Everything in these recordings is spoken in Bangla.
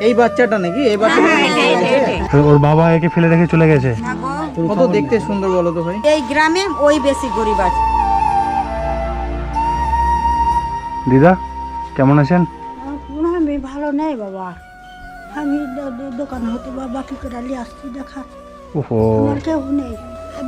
এই বাচ্চাটা নাকি? এই বাচ্চাটা ওর বাবা একে ফেলে রেখে চলে গেছে। কত দেখতে সুন্দর বলো তো ভাই। এই গ্রামে ওই বেশি গরিব আছে। দিদা কেমন আছেন? আমি ভালো নেই বাবা, আমি দোকান হতে বাবা কি করে নিয়ে আসছি দেখা। ওহো, আমার কেউ নেই,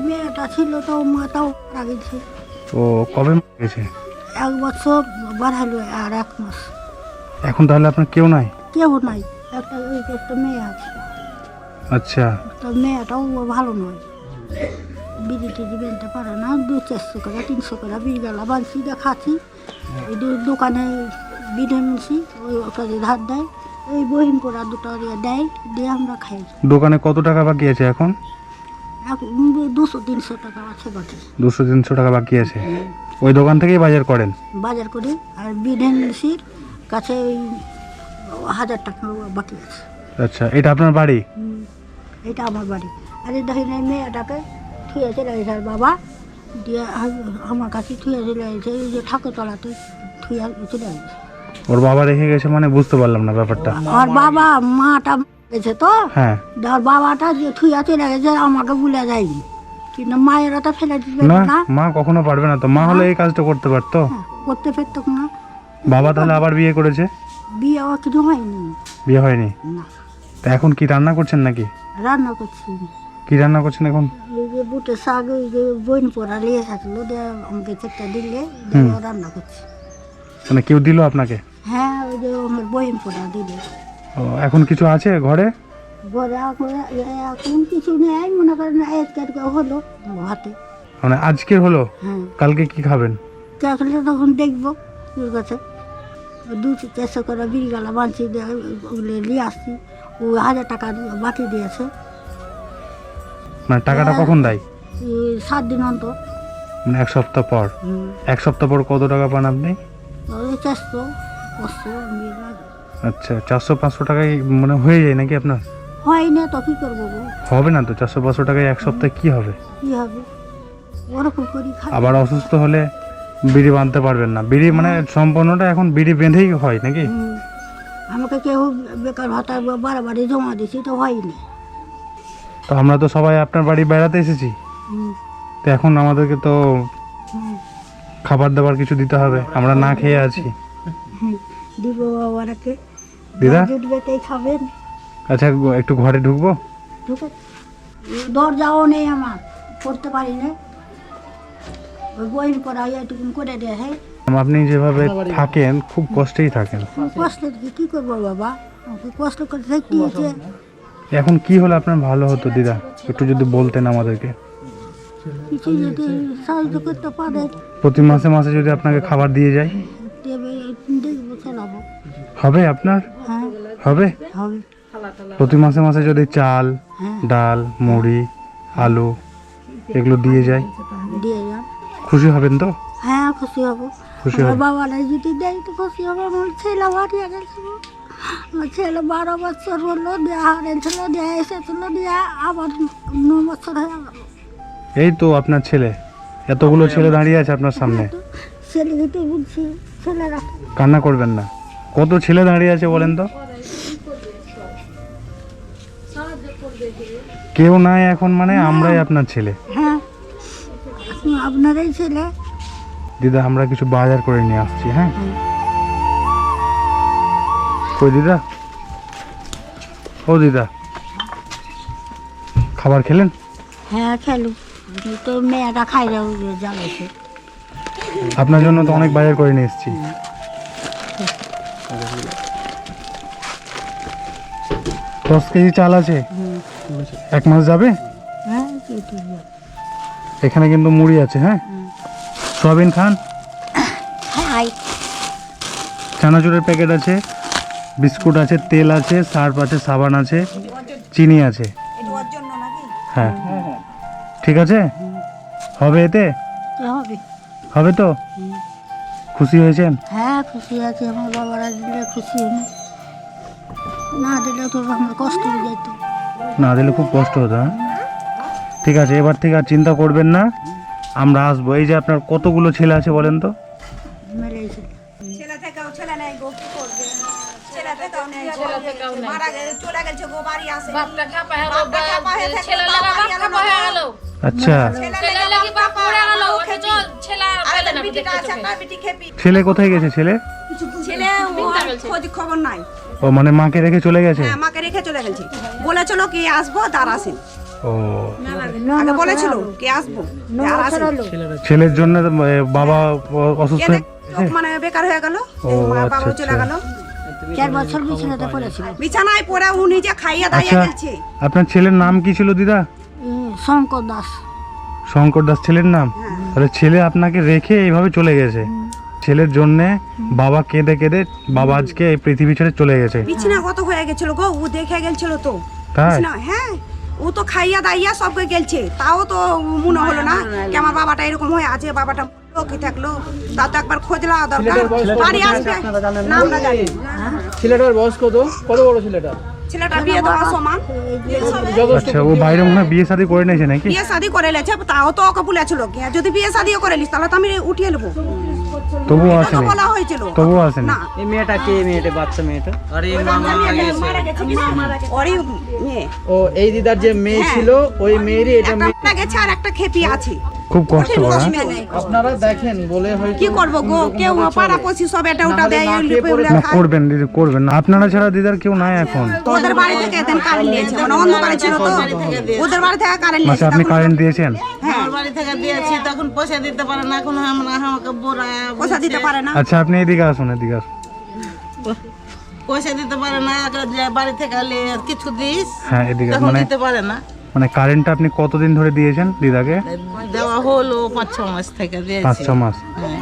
মেয়েটা ছিল তো মাটাও মারা গেছে। ও কবে মারা গেছে? 1 বছর বাড়ালো আর 1 মাস। এখন তাহলে আপনার কেউ নাই? কেউ নাই, একটা মেয়ে আছে। আচ্ছা, তো মেয়েটাও ভালো নয়, বিড়ি টিড়ি বেনতে পারে না, 200-400 করে 300 করে বিড়িবেলা বানছি দেখাচ্ছি। এই দোকানে বিড়ি মিলছি, ওই ওটা ধার দেয়, ওই বহিন পোড়া 2টা দেয়, দিয়ে আমরা খাই। দোকানে কত টাকা বাকি আছে এখন? 200-300 টাকা আছে বাকি। 200-300 টাকা বাকি আছে। ওই দোকান থেকেই বাজার করেন? বাজার করি, আর বিধেন মিলছির কাছে ওই 1000 টাকা বাকি আছে। আচ্ছা, এটা আপনার বাড়ি? এটা আমার বাড়ি। আর এই দেখেন এই মেয়েটাকে থুয়ে চলে গেছে আর বাবা দিয়ে আমার কাছে থুয়ে চলে গেছে, এই যে ঠাকুরতলাতে থুয়ে চলে গেছে। ওর বাবা রেখে গেছে মানে বুঝতে পারলাম না ব্যাপারটা। আর বাবা মাটা গেছে তো, হ্যাঁ, আর বাবাটা যে থুয়া চলে গেছে আমাকে ভুলে যায়নি, কিন্তু মায়েরা তো ফেলে দিবে না না। মা কখনো পারবে না তো, মা হলে এই কাজটা করতে পারতো। হ্যাঁ, করতে পারতো না। বাবা তাহলে আবার বিয়ে করেছে? বিয়ে কিছু হয়নি। বিয়ে হয়নি? না, তা এখন কি রান্না করছেন নাকি? রান্না করছি। কি রান্না করছেন এখন? এই যে বুটের শাক, ওই যে বইন পোড়া নিয়ে থাকলো, দিয়ে আমাকে চেকটা দিলে দিয়ে রান্না করছি। মানে কেউ দিল আপনাকে? হ্যাঁ, ওই যে আমার বইন পোড়া দিলে। ও, এখন কিছু আছে ঘরে? ঘরে এখন কিছু নেই, মনে করেন আজকে হলো হাতে। মানে আজকের হলো, হ্যাঁ, কালকে কি খাবেন? কাকলে তখন দেখবো তোর কাছে 200-400 করে বিড়ি গালা বাঁচি ওগুলো নিয়ে আসছি। ও 1000 টাকা বাকি দিয়েছে। মানে টাকাটা কখন দেয়? 7 দিন অন্তর। মানে 1 সপ্তাহ পর? 1 সপ্তাহ পর কত টাকা পান আপনি? 400-500 আচ্ছা, 400-500 টাকায় মানে হয়ে যায় নাকি আপনার? হয় না তো কি করবো গো? হবে না তো, 400-500 টাকায় 1 সপ্তাহে কি হবে? কি হবে, ওরকম করি খাই। আবার অসুস্থ হলে বিড়ি বাঁধতে পারবেন না। বিড়ি মানে সম্পূর্ণটা এখন বিড়ি বেঁধেই হয় নাকি? আমাকে কেউ বেকার ভাতা বাড়ি জমা দিছি তো হয়নি। তো আমরা তো সবাই আপনার বাড়ি বেড়াতে এসেছি, হুম, তো এখন আমাদেরকে তো হুম, খাবার দাবার কিছু দিতে হবে, আমরা না খেয়ে আছি। হুম, দিব বাবারাকে দিদা? জুটবে তাই খাবেন। আচ্ছা, একটু ঘরে ঢুকবো? ঢুকে দরজাও নেই আমার, করতে পারি না। ওই বইন করা এটুকু করে দেয়। হ্যাঁ, আপনি যেভাবে থাকেন খুব কষ্টেই থাকেন। কষ্ট কি করবো বাবা, আমাকে কষ্ট করে থাকতে হচ্ছে। এখন কি হলে আপনার ভালো হতো দিদা, একটু যদি বলতেন আমাদেরকে। কিছু যদি সাহায্য করতে পারে প্রতি মাসে মাসে যদি আপনাকে খাবার দিয়ে যায়, দেবে, দেখবো চালাবো। হবে আপনার? হ্যাঁ, হবে? হবে। প্রতি মাসে মাসে যদি চাল, হ্যাঁ, ডাল, মুড়ি, আলু এগুলো দিয়ে যায়, দিয়ে যান। খুশি হবেন তো? হ্যাঁ, খুশি হবো। খুশি আমার হব। বাবারা যদি দেয় তো খুশি হবো। আমার ছেলে হারিয়ে গেছিল, আমার ছেলে 12 বছর হলো, দেয়া হারিয়েছিল, দেয়া এসেছিল, দেয়া আবার 9 বছর হয়ে গেল। এই তো আপনার ছেলে, এতগুলো ছেলে দাঁড়িয়ে আছে আপনার সামনে, ছেলেকে তো বলছি, ছেলেরা কান্না করবেন না। কত ছেলে দাঁড়িয়ে আছে বলেন তো? কেউ নাই এখন, মানে আমরাই আপনার ছেলে। হ্যাঁ, আপনারাই ছেলে। দিদা, আমরা কিছু বাজার করে নিয়ে আসছি। হ্যাঁ, কই দিদা? ও দিদা, খাবার খেলেন? হ্যাঁ, খেলু তো মেয়েটা খাই জ্বালাইছে। আপনার জন্য তো অনেক বাজার করে নিয়ে এসেছি। 10 কেজি চাল আছে, 1 মাস যাবে। হ্যাঁ, এখানে কিন্তু মুড়ি আছে। হ্যাঁ, সয়াবিন খান, খাই। চানাচুরের প্যাকেট আছে, বিস্কুট আছে, তেল আছে, সার্ফ আছে, সাবান আছে, চিনি আছে। হ্যাঁ, ঠিক আছে, হবে এতে? হবে। হবে তো? খুশি হয়েছেন? হ্যাঁ, খুশি আছে। আমার বাবারা দিলে খুশি হয়নি, না দিলে তো আমার কষ্ট হয়ে যেত। না দিলে খুব কষ্ট হতো। হ্যাঁ, ঠিক আছে, এবার থেকে আর চিন্তা করবেন না, আমরা আসবো। এই যে আপনার কতগুলো ছেলে আছে বলেন তো? মেরেছে। ছেলে থেকেও ছেলে নেই গো, কি করবে? ছেলে আচ্ছা, ছেলে কোথায় গেছে? ছেলে খবর নাই। ও মানে মাকে রেখে চলে গেছে? হ্যাঁ, মাকে রেখে চলে গেছে। বলেছিল কি আসবো, তার আসেন। ও আগে বলেছিল কি আসবো, আর আসেন। ছেলের জন্য বাবা অসুস্থ হয়ে মানে বেকার হয়ে গেল, ও, বাবা আচ্ছা, চলে গেল। 4 বছর বিছানাতে পড়েছিল। বিছানায় পড়ে ও নিজে খাইয়া দাইয়া আচ্ছা, গেছে। আপনার ছেলের নাম কি ছিল দিদা? শঙ্কর দাস। শঙ্কর দাস ছেলের নাম? তাহলে ছেলে আপনাকে রেখে এইভাবে চলে গেছে। ছেলের জন্য বাবা কেঁদে কেঁদে বাবা আজকে এই পৃথিবী ছেড়ে চলে গেছে। বিছানা কত হয়ে গেছিল গো, ও দেখে গেছিল তো। তাই? হ্যাঁ, ও তো খাইয়া দাইয়া সবকে গেলছে, তাও তো মনে হলো না কি আমার বাবাটা এরকম হয়ে আছে, বাবাটা কি থাকলো, তা তো একবার খোঁজ লওয়া দরকার। বাড়ি আসবে, নাম না জানি। ছেলেটার বয়স কত বড় ছেলেটা? ছেলেটা বিয়ে দেওয়া সমান। আচ্ছা, ও বাইরে মনে হয় বিয়ে শাদী করে নিয়েছে নাকি? বিয়ে শাদী করে লেছে, তাও তো ওকে বলেছিল কি যদি বিয়ে শাদীও করে লিস তাহলে তো আমি উঠিয়ে নেবো। তবুও এটা তো আসেনি? বলা হয়েছিল। তবুও আসেনি? না, এই মেয়েটা কে? মেয়েটা বাচ্চা মেয়েটা? ওরই মেয়ে। ও এই দিদার যে মেয়ে ছিল ওই মেয়েরই এটা একটা মারা গেছে আর একটা খেপি আছে। খুব কষ্ট করে। হ্যাঁ? অসুবিধা নেই। আপনারা দেখেন বলে হয়তো কি করবো গো, কেউ পাড়া পড়ছি সব এটা ওটা দেয়, না, করবেন দিদি, করবেন না। আপনারা ছাড়া দিদার কেউ নাই এখন। ওদের বাড়ি থেকে এদিন কারেন্ট নিয়েছে, মানে অন্ধকারে ছিল তো, ওদের বাড়ি থেকে কারেন্ট আচ্ছা, নিয়েছে। আপনি কারেন্ট দিয়েছেন? আমার বাড়ি থেকে দিয়েছি, তখন পয়সা দিতে পারে না, এখন আমাকে বোরা পয়সা দিতে পারে না। আচ্ছা, আপনি এদিকে আসুন, এদিকে আসুন। পয়সা দিতে পারে না, যে বাড়ি থেকে এলে কিছু দিস, হ্যাঁ, এদিকে। তখন মানে দিতে পারে না। মানে কারেন্টটা আপনি কতদিন ধরে দিয়েছেন দিদাকে? দেওয়া হলো 5-6 মাস থেকে দিয়েছি। 5-6 মাস।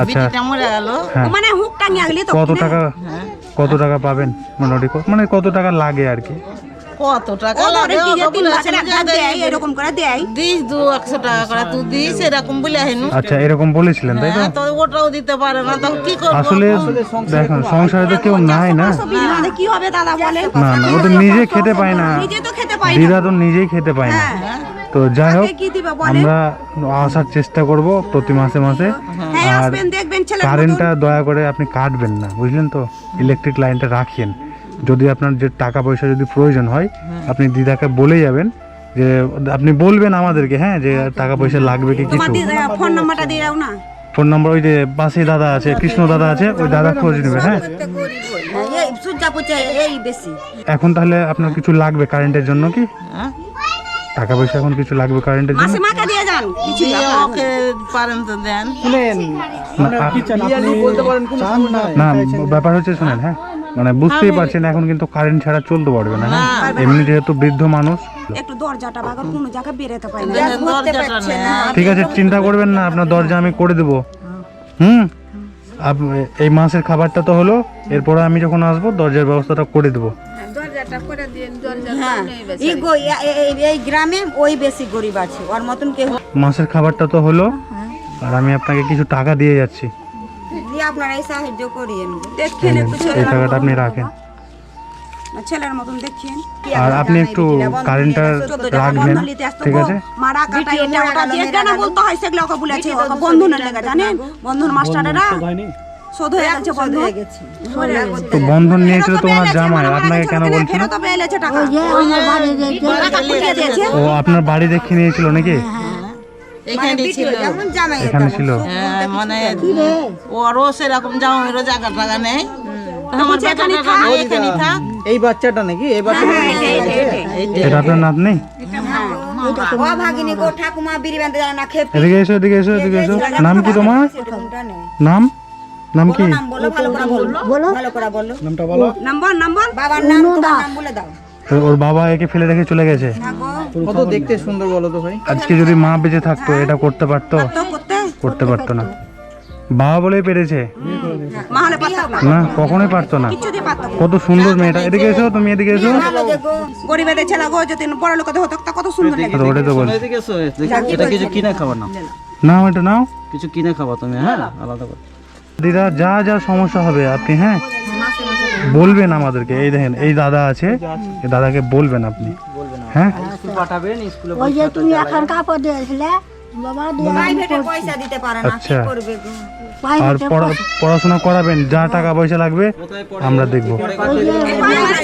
আচ্ছা, বিটিটা মরে গেল। হ্যাঁ। মানে হুক টাঙিয়ে গেলি তো কত টাকা পাবেন মোটামুটি? মানে কত টাকা লাগে আর কি? কত টাকা ও লাগে ধরে কি যে ওকে 3 বলেছে লাখ না, টাকা দেয়, এরকম করে দেয়। দিস 200 টাকা করে তুই দিস, এরকম বলে হেনু। আচ্ছা, এরকম বলেছিলেন তাই তো? তো ওটাও দিতে পারে না, তো কি করবো? আসলে দেখুন, সংসারে তো কেউ নাই না। মানে কি হবে দাদা বলে? না না, ও তো নিজে খেতে পায় না। নিজে তো খেতে পাই না। দিদা তো নিজেই খেতে পায় না। তো যাই হোক, তাকে কি দিবে বলে? আমরা আসার চেষ্টা করব প্রতি মাসে মাসে। হ্যাঁ, আর আসবেন দেখবেন ছেলে। কারেন্টটা দয়া করে আপনি কাটবেন না, বুঝলেন তো? ইলেকট্রিক লাইনটা রাখেন। যদি আপনার যে টাকা পয়সা যদি প্রয়োজন হয়, আপনি দিদাকে বলে যাবেন, যে আপনি বলবেন আমাদেরকে, হ্যাঁ, যে টাকা পয়সা লাগবে কি তোমার কিছু। ফোন নাম্বারটা দিয়ে দাও না। ফোন নাম্বার ওই যে পাশে দাদা আছে, কৃষ্ণ দাদা আছে, ওই দাদা খোঁজ নেবে। হ্যাঁ, এই সুজা পুচে এই বেশি। এখন তাহলে আপনার কিছু লাগবে কারেন্টের জন্য কি? হ্যাঁ? টাকা পয়সা এখন কিছু লাগবে কারেন্টের জন্য? মাসে মাকে দিয়ে যান কিছু দিয়ে ওকে পারেন তো দেন। শুনেন, ক্লিয়ারলি বলতে পারেন কোন সমস্যা নাই। না, ব্যাপার হচ্ছে শুনেন, হ্যাঁ, মানে বুঝতেই পারছেন এখন কিন্তু কারেন্ট ছাড়া চলতে পারবে না। হ্যাঁ, এমনি যেহেতু বৃদ্ধ মানুষ। একটু দরজাটা বাগার কোনো জায়গায় বেরোতে পারে না। দরজাটা নেই। ঠিক আছে, চিন্তা করবেন না, আপনার দরজা আমি করে দেবো। এই মাসের খাবারটা তো হলো, এরপরে আমি যখন আসবো দরজার ব্যবস্থাটা করে দেবো। হ্যাঁ, এই গ্রামে ওই বেশি গরিব আছে, ওর মতন কেউ। মাসের খাবারটা তো হলো, আর আমি আপনাকে কিছু টাকা দিয়ে যাচ্ছি। আপনারা এই সাহায্য করিয়েন, দেখেন একটু এই টাকাটা আপনি রাখেন, ছেলের মতন দেখেন। আর আপনি একটু কারেন্টটা রাখবেন, ঠিক আছে? মারা কাটা এটা ওটা দিয়ে কেন বলতে হয় সেগুলো ওকে বলেছে, ওকে বন্ধনের লেগে জানেন, বন্ধন মাস্টারেরা শোধ হয়ে গেছে, বন্ধ হয়ে গেছে। তো বন্ধন নিয়েছিল তো ওনার জামাই, আপনাকে কেন বলছিল? ফেরত পেয়েছে টাকা। টাকা ফুটিয়ে দিয়েছে। ও আপনার বাড়ি দেখে নিয়েছিল নাকি? এখানে ছিল। এখানে ছিল? হ্যাঁ, মানে ওরও সেরকম জামাইরও জায়গা টাকা নেই। আমার এখানেই বেটাটা থাক। এখানেই থাক। এই বাচ্চাটা নাকি? এই বাচ্চাটা এটা আপনার নাতনি? ও ভাগিনী গো ঠাকুমা বিড়ি বাঁধতে জানে না, খেপ এদিকে এসো, এদিকে এসো, এদিকে এসো। নাম কি তোমার? নাম নাম কি? বলো, ভালো করে বলো, ভালো করে বলো নামটা বলো। নাম্বার বাবার নাম, তোমার নাম বলে দাও। ওর বাবা একে ফেলে রেখে চলে গেছে। কত দেখতে সুন্দর বলো তো ভাই। আজকে যদি মা বেঁচে থাকতো এটা করতে পারতো? তো করতে পারতো না। বাবা বলেই পেরেছে মা হলে পারতাম না, না, কখনোই পারতো না। কিছু দিয়ে পারতাম না। কত সুন্দর মেয়েটা। এদিকে এসো, তুমি এদিকে এসো। গরিবের ছেলে গো যদি বড় লোক হতো তা কত সুন্দর লাগে। ওটাই তো বলছি। এদিকে এসো, এটা কিছু কিনে খাবার নাও, নাও এটা নাও, কিছু কিনে খাবা তুমি, হ্যাঁ, আলাদা করে। দিদা যা যা সমস্যা হবে আপনি, হ্যাঁ, বলবেন আমাদেরকে। এই দেখেন, এই দাদা আছে, এই দাদাকে বলবেন আপনি, হ্যাঁ। স্কুল পাঠাবেন, স্কুলে ওই যে তুমি এখন কাপড় দিয়েছিলে বাবা দিয়ে প্রাইভেটে পয়সা দিতে পারে না, কি আচ্ছা। করবে গো? আর পড়াশোনা করাবেন, যা টাকা পয়সা লাগবে আমরা দেখব।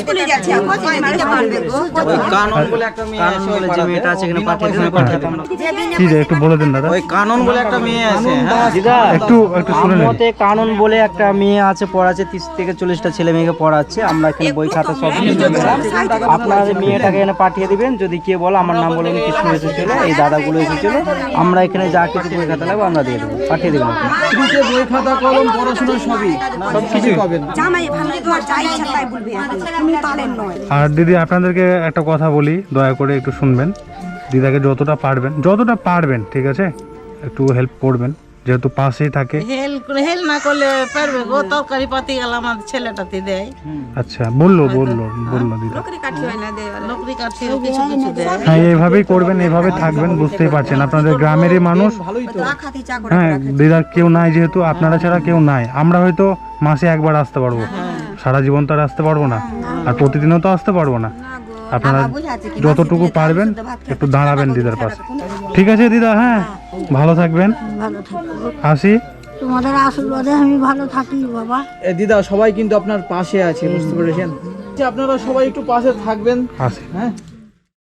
স্কুলে গেছে এখন ওই কানন বলে একটা মেয়ে আছে, বলে যে মেয়েটা আছে এখানে পাঠিয়ে দিন, পাঠিয়ে দিন। কি যে একটু বলে দেন দাদা, ওই কানন বলে একটা মেয়ে আছে, হ্যাঁ দিদা একটু শুনে নিন। আমতে কানন বলে একটা মেয়ে আছে, পড়াচ্ছে 30 থেকে 40টা ছেলে মেয়েকে পড়াচ্ছে। আমরা এখানে বই খাতা সব কিছু দিলাম। আপনার মেয়েটাকে এখানে পাঠিয়ে দিবেন। যদি কে বলে আমার নাম বলে কৃষ্ণ এসেছিল, এই দাদাগুলো এসেছিল, আমরা এখানে যা কিছু বই খাতা লাগবে আমরা দিয়ে দেবো, পাঠিয়ে দেবেন আপনি। ফ্রিতে বই খাতা কলম পড়াশোনা সবই সব কিছু পাবেন। জামাই ভালো তোমার যা ইচ্ছা তাই বলবে, তুমি তালের নয়। আর দিদি আপনাদেরকে একটা কথা বলি, দয়া করে একটু শুনবেন। দিদাকে যতটা পারবেন ঠিক আছে, একটু হেল্প করবেন, যেহেতু পাশেই থাকে। হেল না করলে পারবে গো, তরকারি পাতি গেল আমার ছেলেটাতে দেয়। আচ্ছা বললো দিদা। নকরি কাঠিও কিছু কিছু দেয়। হ্যাঁ এইভাবেই করবেন, এইভাবে থাকবেন, বুঝতেই পারছেন আপনাদের গ্রামেরই মানুষ। রাখাতি চা করে হ্যাঁ দিদার কেউ নাই, যেহেতু আপনারা ছাড়া কেউ নাই। আমরা হয়তো মাসে একবার আসতে পারবো, সারা জীবন তো আর আসতে পারবো না, আর প্রতিদিনও তো আসতে পারবো না। আপনারা যতটুকু পারবেন একটু দাঁড়াবেন দিদার পাশে, ঠিক আছে দিদা? হ্যাঁ ভালো থাকবেন, ভালো থাকবো, আসি। তোমাদের আশীর্বাদে আমি ভালো থাকি বাবা। দিদা সবাই কিন্তু আপনার পাশে আছে, বুঝতে পেরেছেন? আপনারা সবাই একটু পাশে থাকবেন, আসি। হ্যাঁ।